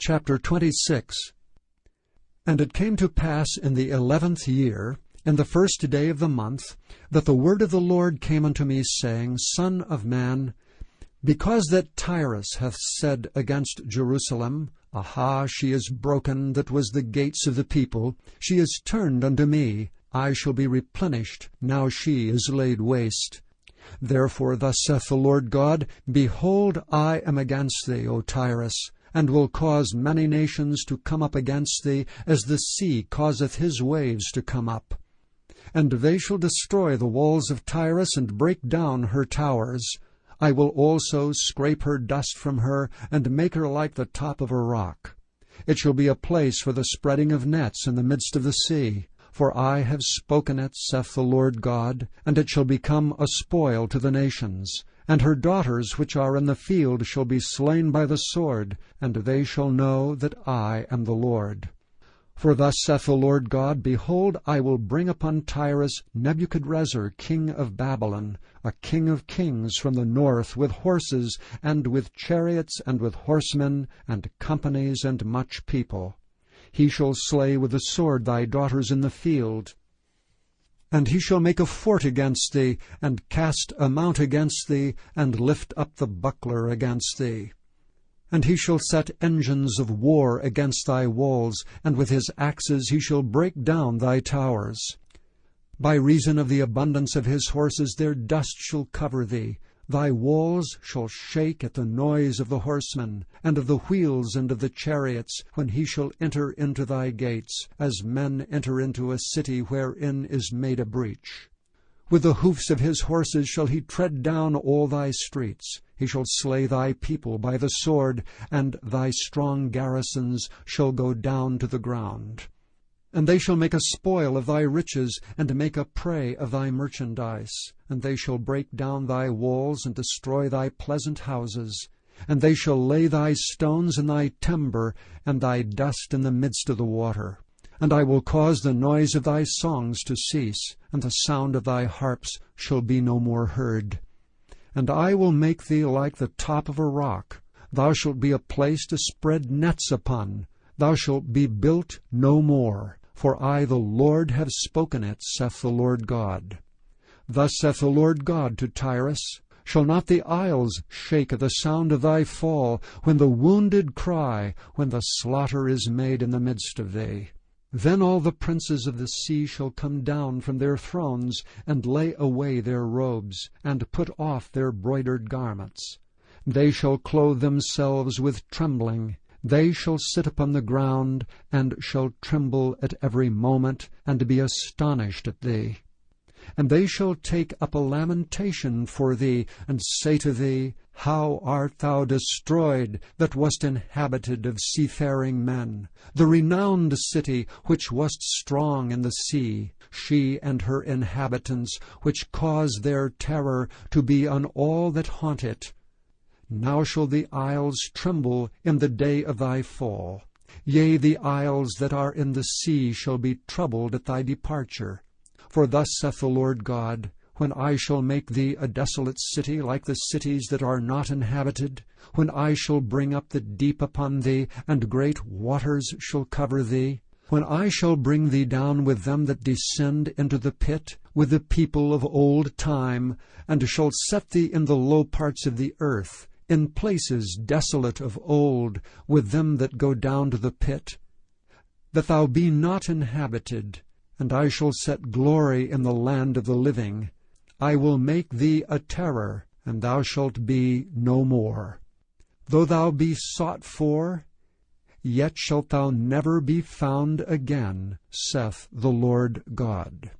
Chapter 26. And it came to pass in the 11th year, in the first day of the month, that the word of the Lord came unto me, saying, Son of man, because that Tyrus hath said against Jerusalem, Aha, she is broken, that was the gates of the people, she is turned unto me, I shall be replenished, now she is laid waste. Therefore thus saith the Lord God, Behold, I am against thee, O Tyrus, and will cause many nations to come up against thee, as the sea causeth his waves to come up. And they shall destroy the walls of Tyrus, and break down her towers. I will also scrape her dust from her, and make her like the top of a rock. It shall be a place for the spreading of nets in the midst of the sea. For I have spoken it, saith the Lord God, and it shall become a spoil to the nations. And her daughters which are in the field shall be slain by the sword, and they shall know that I am the Lord. For thus saith the Lord God, Behold, I will bring upon Tyrus Nebuchadrezzar king of Babylon, a king of kings from the north, with horses, and with chariots, and with horsemen, and companies, and much people. He shall slay with the sword thy daughters in the field. And he shall make a fort against thee, and cast a mount against thee, and lift up the buckler against thee. And he shall set engines of war against thy walls, and with his axes he shall break down thy towers. By reason of the abundance of his horses their dust shall cover thee. Thy walls shall shake at the noise of the horsemen, and of the wheels and of the chariots, when he shall enter into thy gates, as men enter into a city wherein is made a breach. With the hoofs of his horses shall he tread down all thy streets. He shall slay thy people by the sword, and thy strong garrisons shall go down to the ground. And they shall make a spoil of thy riches, and make a prey of thy merchandise. And they shall break down thy walls, and destroy thy pleasant houses. And they shall lay thy stones in thy timber, and thy dust in the midst of the water. And I will cause the noise of thy songs to cease, and the sound of thy harps shall be no more heard. And I will make thee like the top of a rock. Thou shalt be a place to spread nets upon. Thou shalt be built no more. For I, the Lord, have spoken it, saith the Lord God. Thus saith the Lord God to Tyrus, Shall not the isles shake at the sound of thy fall, when the wounded cry, when the slaughter is made in the midst of thee? Then all the princes of the sea shall come down from their thrones, and lay away their robes, and put off their broidered garments. They shall clothe themselves with trembling. They shall sit upon the ground, and shall tremble at every moment, and be astonished at thee. And they shall take up a lamentation for thee, and say to thee, How art thou destroyed, that wast inhabited of seafaring men, the renowned city, which wast strong in the sea, she and her inhabitants, which cause their terror to be on all that haunt it. Now shall the isles tremble in the day of thy fall. Yea, the isles that are in the sea shall be troubled at thy departure. For thus saith the Lord God, When I shall make thee a desolate city, like the cities that are not inhabited, when I shall bring up the deep upon thee, and great waters shall cover thee, when I shall bring thee down with them that descend into the pit, with the people of old time, and shall set thee in the low parts of the earth, in places desolate of old, with them that go down to the pit, that thou be not inhabited, and I shall set glory in the land of the living. I will make thee a terror, and thou shalt be no more. Though thou be sought for, yet shalt thou never be found again, saith the Lord God.